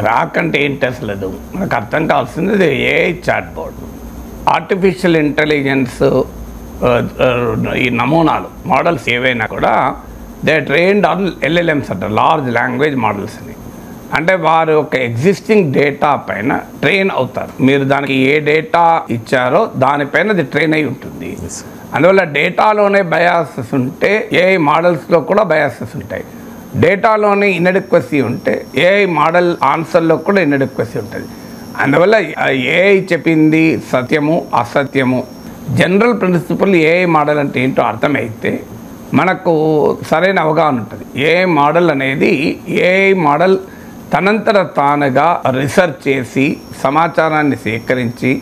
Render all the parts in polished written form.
Grok అంటే ఏంటి అసలు మనకు అర్థం కావాల్సింది AI chat board. Artificial intelligence ఈ నమూనాలు మోడల్స్ ఏవైనా కూడా దే ట్రైన్డ్ ఆన్ ఎల్ఎల్ఎంస్ అంటారు, లార్జ్ లాంగ్వేజ్ మోడల్స్ అని. అంటే వారు ఒక ఎగ్జిస్టింగ్ డేటా పైన ట్రైన్ అవుతారు. మీరు దానికి ఏ డేటా ఇచ్చారో దానిపైన అది ట్రైన్ అయి ఉంటుంది. అందువల్ల డేటాలోనే బయాసెస్ ఉంటే ఏఐ మోడల్స్లో కూడా బయాసెస్ ఉంటాయి. డేటాలోనే ఇన్ఎడిక్వసీ ఉంటే ఏఐ మోడల్ ఆన్సర్లో కూడా ఇన్ఎడిక్వసీ ఉంటుంది. అందువల్ల ఏఐ చెప్పింది సత్యము అసత్యము జనరల్ ప్రిన్సిపల్ ఏఐ మోడల్ అంటే ఏంటో అర్థమైతే మనకు సరైన అవగాహన ఉంటుంది. ఏఐ మోడల్ అనేది ఏఐ మోడల్ తనంతట తానుగా రీసెర్చ్ చేసి సమాచారాన్ని సేకరించి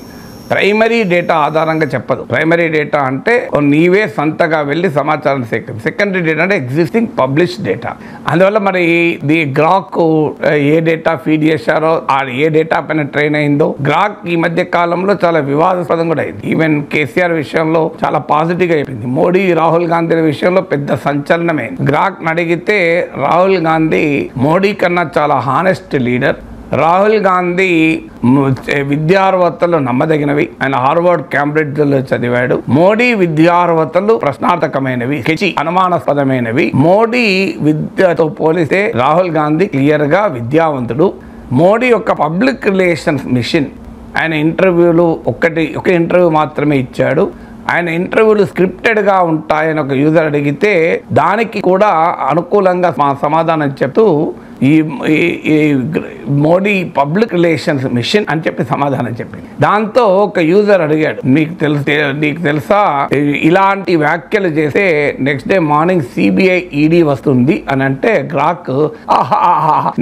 ప్రైమరీ డేటా ఆధారంగా చెప్పదు. ప్రైమరీ డేటా అంటే నీవే సొంతగా వెళ్ళి సమాచారాన్ని సేకరించి, సెకండరీ డేటా అంటే ఎగ్జిస్టింగ్ పబ్లిష్ డేటా. అందువల్ల మరి the Grok A data feed చేశారో ఆ ఏ డేటా పైన ట్రైన్ అయిందో. గ్రాక్ ఈ మధ్య కాలంలో చాలా వివాదాస్పదం కూడా అయింది. ఈవెన్ కేసీఆర్ విషయంలో చాలా పాజిటివ్గా అయిపోయింది. మోడీ రాహుల్ గాంధీ విషయంలో పెద్ద సంచలనమైంది. గ్రాక్ అడిగితే రాహుల్ గాంధీ మోడీ కన్నా చాలా హానెస్ట్ లీడర్. రాహుల్ గాంధీ విద్యార్హతలు నమ్మదగినవి, ఆయన హార్వర్డ్ క్యాంబ్రిడ్జ్లో చదివాడు. మోడీ విద్యార్హతలు ప్రశ్నార్థకమైనవి, అనుమానాస్పదమైనవి. మోడీ విద్యతో పోలిస్తే రాహుల్ గాంధీ క్లియర్ గా విద్యావంతుడు. మోడీ యొక్క పబ్లిక్ రిలేషన్స్ మిషన్, ఆయన ఇంటర్వ్యూలు ఒక ఇంటర్వ్యూ మాత్రమే ఇచ్చాడు. ఆయన ఇంటర్వ్యూలు స్క్రిప్టెడ్గా ఉంటాయని ఒక యూజర్ అడిగితే దానికి కూడా అనుకూలంగా సమాధానం చెప్తూ ఈ మోడీ పబ్లిక్ రిలేషన్స్ మిషన్ అని చెప్పి సమాధానం చెప్పింది. దాంతో ఒక యూజర్ అడిగాడు, నీకు తెలుసా ఇలాంటి వ్యాఖ్యలు చేస్తే next day morning CBI ED వస్తుంది అని అంటే గ్రాక్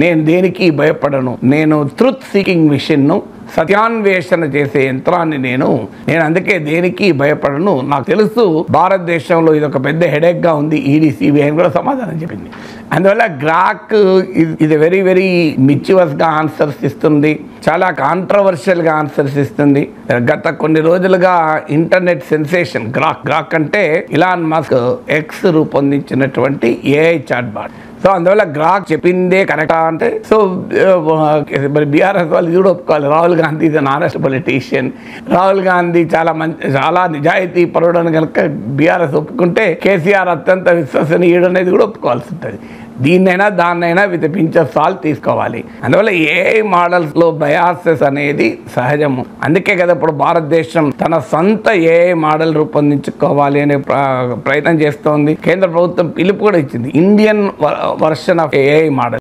నేను దేనికి భయపడను, నేను ట్రూత్ సీకింగ్ మిషన్ ను, సత్యాన్వేషణ చేసే యంత్రాన్ని నేను అందుకే దేనికి భయపడను, నాకు తెలుసు భారతదేశంలో ఇది ఒక పెద్ద హెడేక్ గా ఉంది ఈడీ సిబిఐ అని కూడా సమాధానం చెప్పింది. అందువల్ల గ్రాక్ ఇది వెరీ వెరీ మిచ్యువస్ గా ఆన్సర్స్ ఇస్తుంది, చాలా కాంట్రవర్షియల్ గా ఆన్సర్స్ ఇస్తుంది. గత కొన్ని రోజులుగా ఇంటర్నెట్ సెన్సేషన్ గ్రాక్ అంటే ఇలాన్ మస్క్ ఎక్స్ రూపొందించినటువంటి ఏఐ చాట్ బాట్. సో అందువల్ల గ్రాక్ చెప్పిందే కరెక్టా అంటే, సో మరి బీఆర్ఎస్ వాళ్ళు కూడా ఒప్పుకోవాలి, రాహుల్ గాంధీ ఇది ఆనెస్ట్ పొలిటీషియన్, రాహుల్ గాంధీ చాలా నిజాయితీ పరుడని కనుక బీఆర్ఎస్ ఒప్పుకుంటే కేసీఆర్ అత్యంత విశ్వసనీయుడు అనేది కూడా ఒప్పుకోవాల్సి ఉంటుంది. దీన్నైనా దాన్నైనా విత్ పించ్ ఆఫ్ సాల్ట్ తీసుకోవాలి. అందువల్ల ఏఐ మోడల్స్లో బయాసెస్ అనేది సహజము. అందుకే కదా ఇప్పుడు భారతదేశం తన సొంత ఏఐ మోడల్ రూపొందించుకోవాలి అనే ప్రయత్నం చేస్తోంది. కేంద్ర ప్రభుత్వం పిలుపు కూడా ఇచ్చింది, Indian version of AI model.